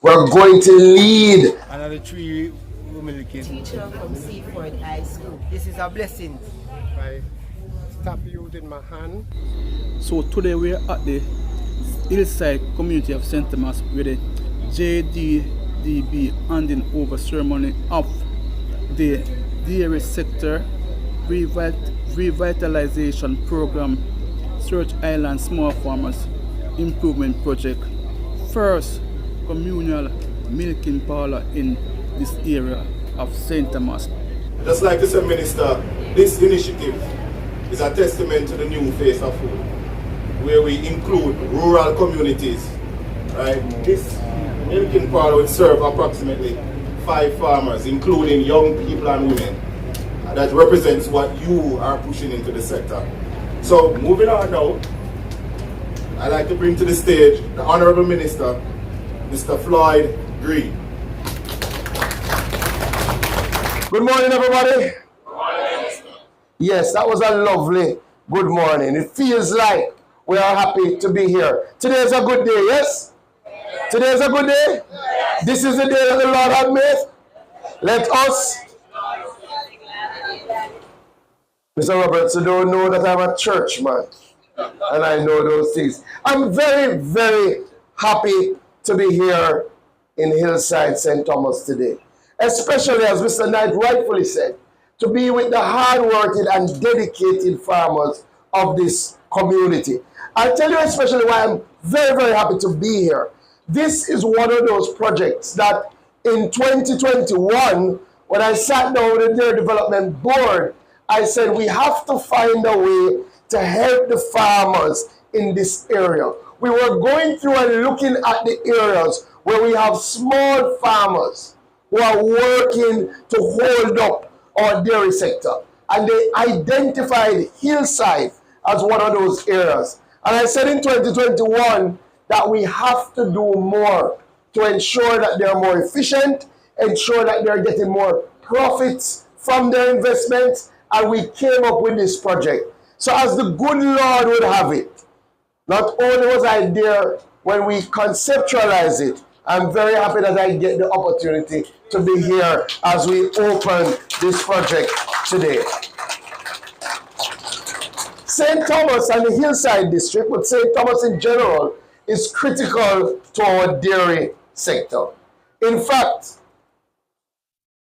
We're going to lead. Another tree milking. Teacher from Seaford High School. This is a blessing. I stop using my hand. So today we're at the hillside community of St. Thomas with the JDDB handing over ceremony of the dairy sector revitalization program, Search Island Small Farmers Improvement Project, first communal milking parlor in this area of St. Thomas. Just like to say, Minister, this initiative is a testament to the new face of food, where we include rural communities. Right? This milking parlor will serve approximately 5 farmers, including young people and women. That represents what you are pushing into the sector. So, moving on now, I'd like to bring to the stage the Honorable Minister, Mr. Floyd Green. Good morning, everybody. Good morning. Yes, that was a lovely good morning. It feels like we are happy to be here. Today is a good day, yes? Today is a good day? Yes. This is the day that the Lord has made. Let us. Mr. Roberts, you don't know that I'm a church man. And I know those things. I'm very, very happy to be here in Hillside St. Thomas today. Especially, as Mr. Knight rightfully said, to be with the hard-working and dedicated farmers of this community. I'll tell you especially why I'm very, very happy to be here. This is one of those projects that in 2021, when I sat down with the Dairy Development Board, I said we have to find a way to help the farmers in this area. We were going through and looking at the areas where we have small farmers who are working to hold up our dairy sector. And they identified Hillside as one of those areas. And I said in 2021 that we have to do more to ensure that they're more efficient, ensure that they're getting more profits from their investments, and we came up with this project. So as the good Lord would have it, not only was I there when we conceptualized it, I'm very happy that I get the opportunity to be here as we open this project today. St. Thomas and the Hillside District, but St. Thomas in general, is critical to our dairy sector. In fact,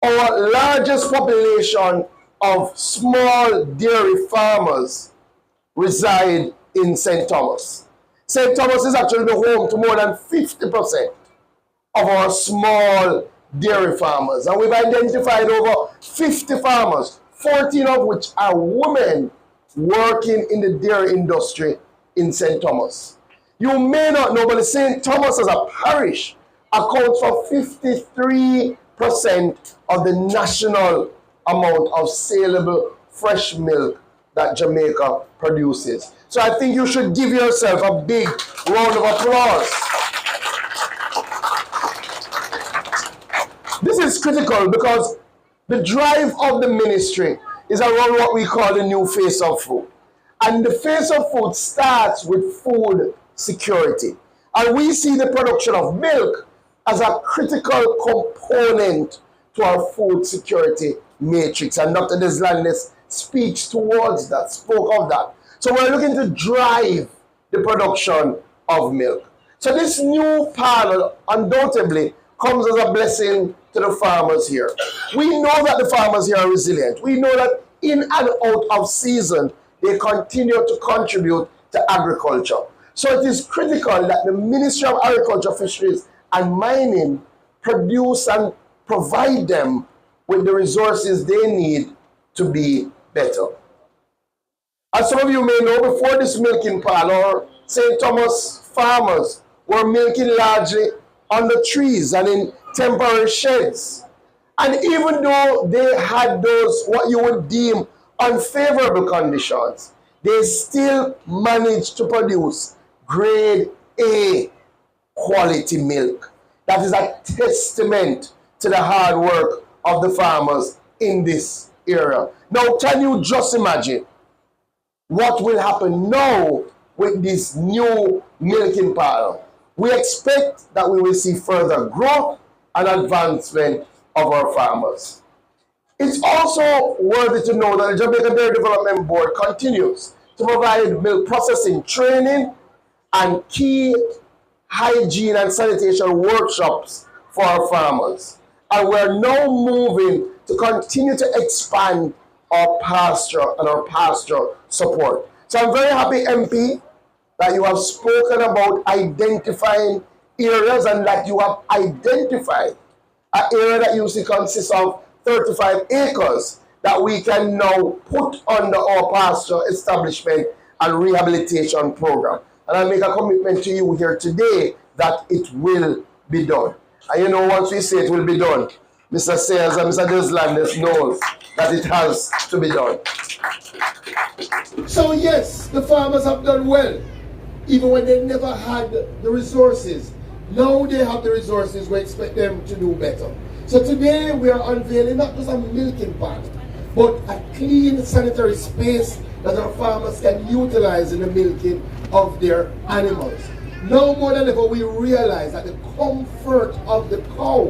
our largest population of small dairy farmers reside in St. Thomas. St. Thomas is actually the home to more than 50% of our small dairy farmers. And we've identified over 50 farmers, 14 of which are women working in the dairy industry in St. Thomas. You may not know, but St. Thomas as a parish accounts for 53% of the national amount of saleable fresh milk that Jamaica produces. So I think you should give yourself a big round of applause. This is critical because the drive of the ministry is around what we call the new face of food. And the face of food starts with food security. And we see the production of milk as a critical component to our food security matrix. And Dr. Deslandes speaks towards that, spoke of that. So we're looking to drive the production of milk. So this new parlor undoubtedly comes as a blessing to the farmers here. We know that the farmers here are resilient. We know that in and out of season, they continue to contribute to agriculture. So it is critical that the Ministry of Agriculture, Fisheries and Mining produce and provide them with the resources they need to be better. As some of you may know, before this milking parlor, St. Thomas farmers were milking largely on the trees and in temporary sheds. And even though they had those, what you would deem unfavorable conditions, they still managed to produce grade A quality milk. That is a testament to the hard work of the farmers in this area. Now, can you just imagine what will happen now with this new milking parlor? we expect that we will see further growth and advancement of our farmers. It's also worthy to know that the Jamaica Dairy Development Board continues to provide milk processing training and key hygiene and sanitation workshops for our farmers. And we're now moving to continue to expand our pasture and our pasture support. So I'm very happy, MP, that you have spoken about identifying areas and that you have identified an area that usually consists of 35 acres that we can now put under our pasture establishment and rehabilitation program. And I make a commitment to you here today that it will be done. And you know, once we say it will be done, Mr. Sayers and Mr. Deslandes knows that it has to be done. So yes, the farmers have done well, even when they never had the resources. Now they have the resources, we expect them to do better. So today we are unveiling not just a milking pond, but a clean sanitary space that our farmers can utilize in the milking of their animals. Now more than ever we realize that the comfort of the cow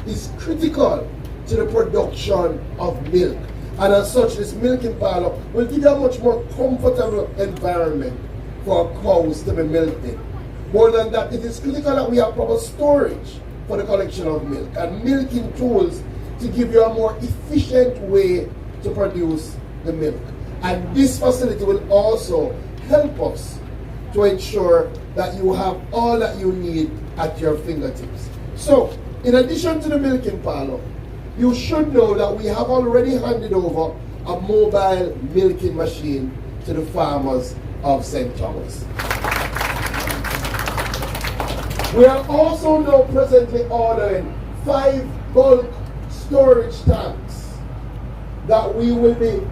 is critical to the production of milk. And as such, this milking parlor will give you a much more comfortable environment for cows to be milked in. More than that, it is critical that we have proper storage for the collection of milk and milking tools to give you a more efficient way to produce the milk. And this facility will also help us to ensure that you have all that you need at your fingertips. So, in addition to the milking parlor, you should know that we have already handed over a mobile milking machine to the farmers of St. Thomas. We are also now presently ordering 5 bulk storage tanks that we will be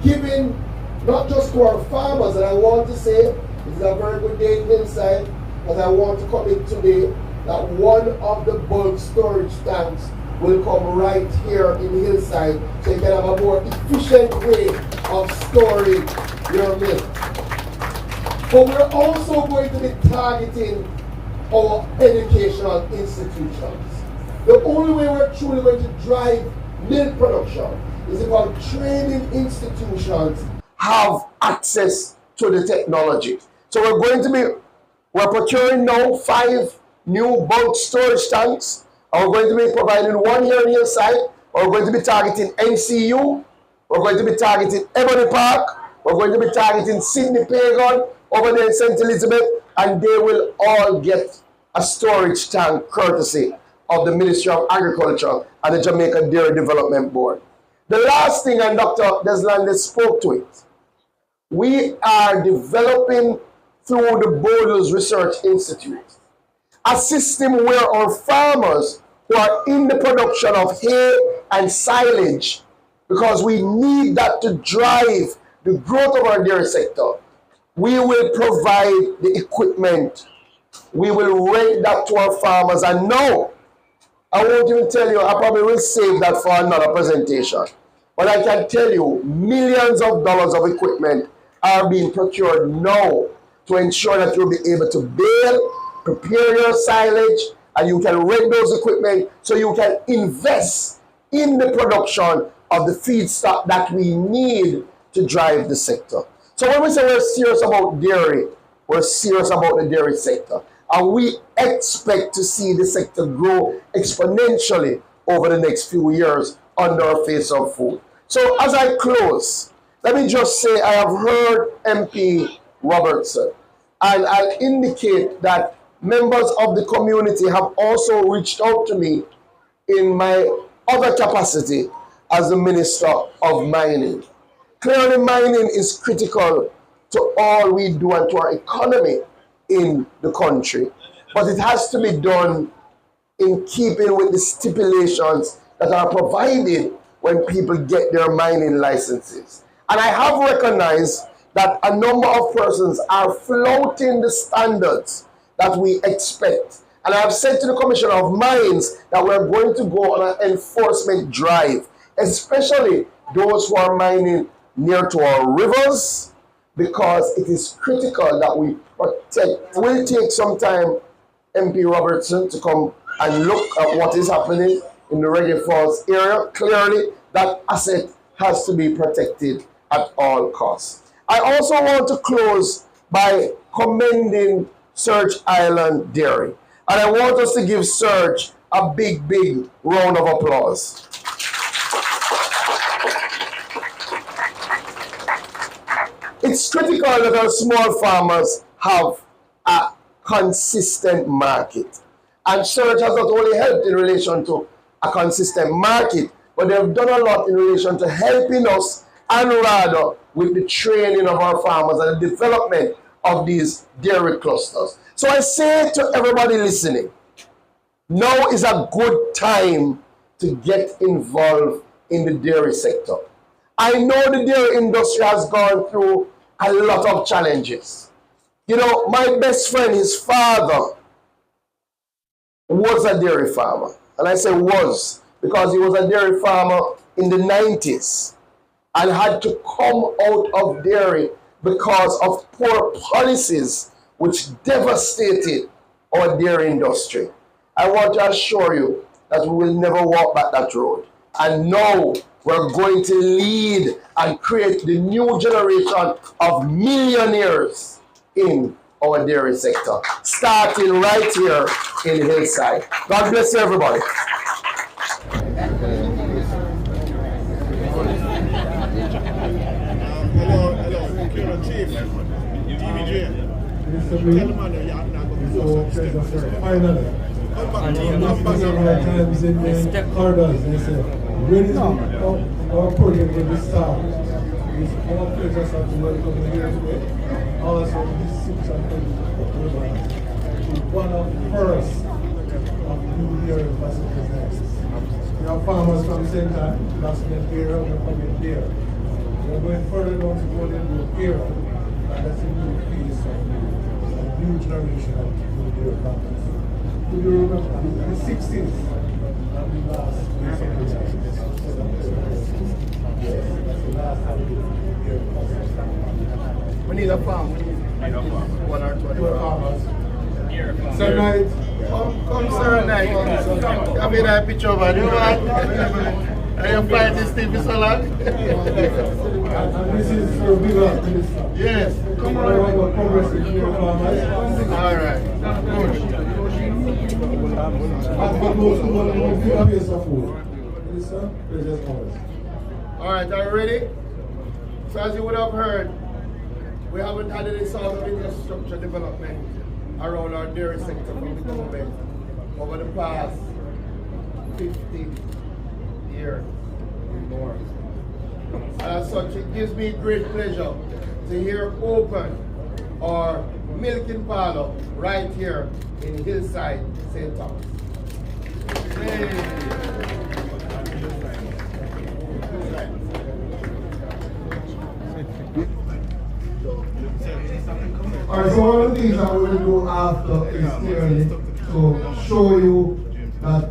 giving not just to our farmers, and I want to say this is a very good day in Hillside, but I want to commit today that one of the bulk storage tanks will come right here in Hillside so you can have a more efficient way of storing your milk. But we're also going to be targeting our educational institutions. The only way we're truly going to drive milk production is if our training institutions have access to the technology. So we're procuring now 5 new bulk storage tanks. And we're going to be providing one here in Hillside. We're going to be targeting NCU. We're going to be targeting Ebony Park. We're going to be targeting Sydney Pagan over there in St. Elizabeth. And they will all get a storage tank courtesy of the Ministry of Agriculture and the Jamaica Dairy Development Board. The last thing, and Dr. Deslandes spoke to it, we are developing through the Borders Research Institute a system where our farmers who are in the production of hay and silage, because we need that to drive the growth of our dairy sector, we will provide the equipment. We will rent that to our farmers. And no, I won't even tell you, I probably will save that for another presentation. But I can tell you, millions of dollars of equipment are being procured now to ensure that you'll be able to bale, prepare your silage, and you can rent those equipment so you can invest in the production of the feedstock that we need to drive the sector. So when we say we're serious about dairy, we're serious about the dairy sector. And we expect to see the sector grow exponentially over the next few years under our face of food. So as I close, let me just say I have heard MP Robertson, and I'll indicate that members of the community have also reached out to me in my other capacity as the Minister of Mining. Clearly, mining is critical to all we do and to our economy in the country. But it has to be done in keeping with the stipulations that are provided when people get their mining licenses. And I have recognized that a number of persons are flouting the standards that we expect. And I have said to the Commissioner of Mines that we're going to go on an enforcement drive, especially those who are mining near to our rivers, because it is critical that we protect. It will take some time MP Robertson to come and look at what is happening in the Reggae Falls area. Clearly, that asset has to be protected at all costs. I also want to close by commending Surge Island Dairy. And I want us to give Surge a big, big round of applause. It's critical that our small farmers have a consistent market. And Surge has not only helped in relation to a consistent market, but they've done a lot in relation to helping us and rather with the training of our farmers and the development of these dairy clusters. So I say to everybody listening, now is a good time to get involved in the dairy sector. I know the dairy industry has gone through a lot of challenges. You know, my best friend, his father, was a dairy farmer. And I say was, because he was a dairy farmer in the 90s and had to come out of dairy because of poor policies which devastated our dairy industry. I want to assure you that we will never walk back that road. And now we're going to lead and create the new generation of millionaires in our dairy sector, starting right here in Hillside. God bless you, everybody. Times in the corridors, they say, when is our program going to start? It's our pleasure to welcome you here today. Also, this 6th and 10th October to one of the first of New Year facilities. We have farmers from the center, that's the area, we're coming there. We're going further down to Golden Grove area, and that's a new phase of a new generation of New Year farmers. Do you remember the 60s? That we last did something like this. Yes, that's the last time we did here. We need a farm. One or two farmers. Sir Knight. Come, Sir Knight. Come in that picture over there. Are you fighting this TV so long? And this is for big up minister. Yes. Come on. Congress with your farmers. All right. Good. Alright, are you ready? So as you would have heard, we haven't had any sort of infrastructure development around our dairy sector from the government over the past 50 years or more. And as such, it gives me great pleasure to hear open our milking parlor right here in Hillside, St. Thomas. Alright, so one of the things that we will do after is clearly to show you that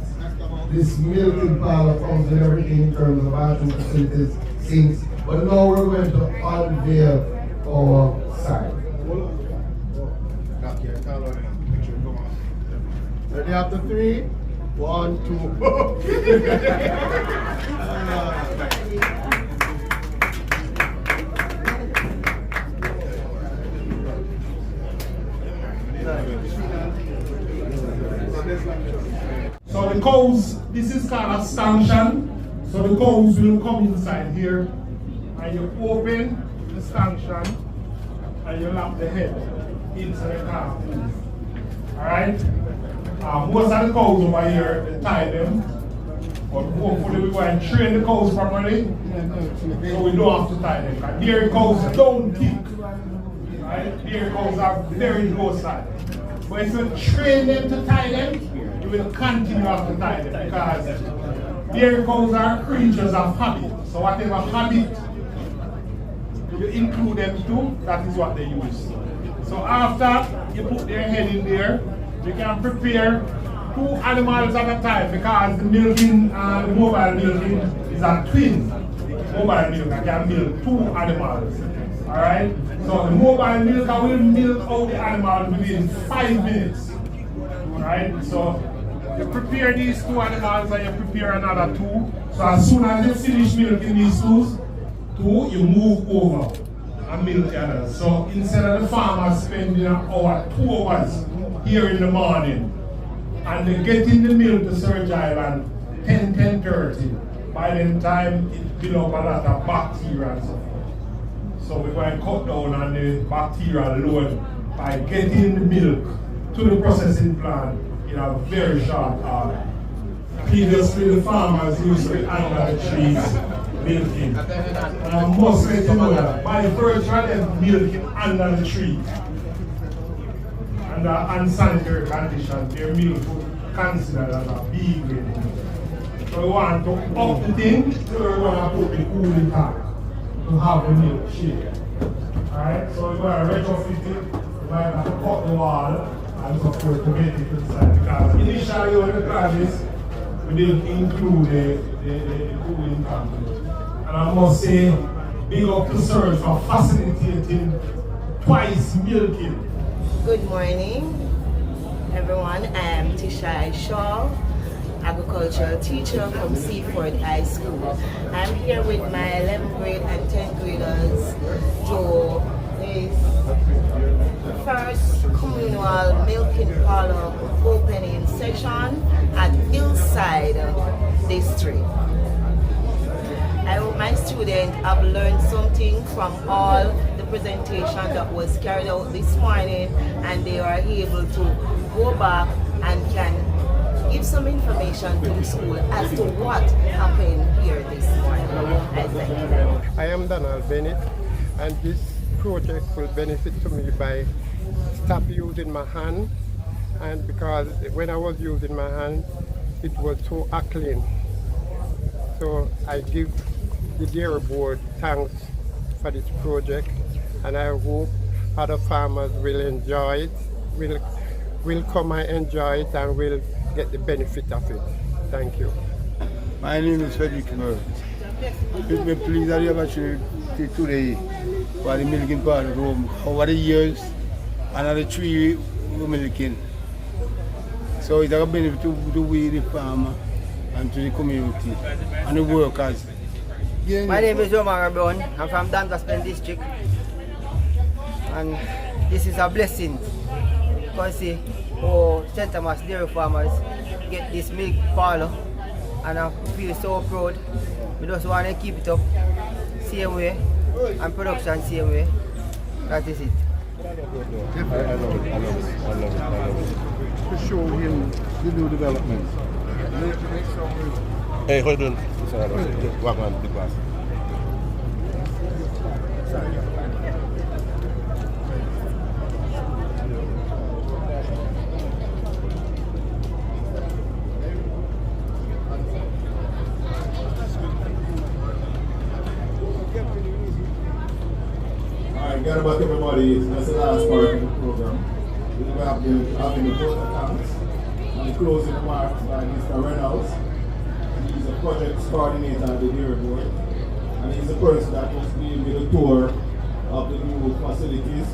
this milking parlor comes with everything in terms of bathroom facilities, sinks, but now we're going to unveil our site. Ready after 3? 1, 2. So the cows, this is called a stanchion. So the cows will come inside here and you open the stanchion and you lock the head into the car. Alright? Most of the cows over here, they tie them. But hopefully we go and train the cows properly. So we don't have to tie them. Because dairy cows don't kick. Right? Dairy cows are very docile. But if you train them to tie them, you will continue to have to tie them because dairy cows are creatures of habit. So whatever habit you include them to, that is what they use. So after you put their head in there, you can prepare 2 animals at a time because the milking and the mobile milking is a twin mobile milk. I can milk 2 animals. Alright? So the mobile milker will milk out the animal within 5 minutes. right? So you prepare these 2 animals and you prepare another 2. So as soon as you finish milking these 2, you move over and milk the others. So instead of the farmer spending an hour, 2 hours here in the morning, and they get in the milk to Surge Island 10:30. By then time it build up a lot of bacteria and so forth. So we're going to cut down on the bacterial load by getting the milk to the processing plant in a very short order. Previously the farmers used to be under the trees milking. And I must let you know that by virtue of them milking under the tree, under unsanitary conditions, their milk would be considered as a B grade milk. So we want to up the thing, so we're going to put the cooling tank to have the milk shake. Alright, so we're going to retrofit it, we might have to cut the wall and so forth to get it inside. Because initially when we tried this, we didn't include the cooling tank. And I must say, big up to Surge for facilitating twice milking. Good morning, everyone. I am Tisha Shaw, agricultural teacher from Seaford High School. I'm here with my 11th grade and 10th graders to this first communal milking parlor opening session at Hillside District. I hope my students have learned something from all the presentation that was carried out this morning, and they are able to go back and can give some information to the school as to what happened here this morning. I thank you. I am Donald Bennett, and this project will benefit to me by stop using my hand, and because when I was using my hand it was so clean. So I give the Dairy Board thanks for this project, and I hope other farmers will enjoy it, will come and enjoy it, and will get the benefit of it. Thank you. My name is Frederick Murray. It may please have the opportunity today for the milking part of home. Over the years, another 3 we're milking. So it's a benefit to we, the farmer, and to the community, and the workers. My name is Omar Brown. I'm from Danvaspen District, and this is a blessing because St. Thomas dairy farmers get this milk parlor, and I feel so proud. We just want to keep it up same way and production same way. That is it. I love it. To show him the new development. Hey, hold on. Walk on the glass. Alright, get about everybody. That's the last part of the program. We will have having the vote accounts and the closing remarks by Mr. Reynolds. He's a project coordinator at the Dairy Board, and he's the person that was being with a tour of the new facilities.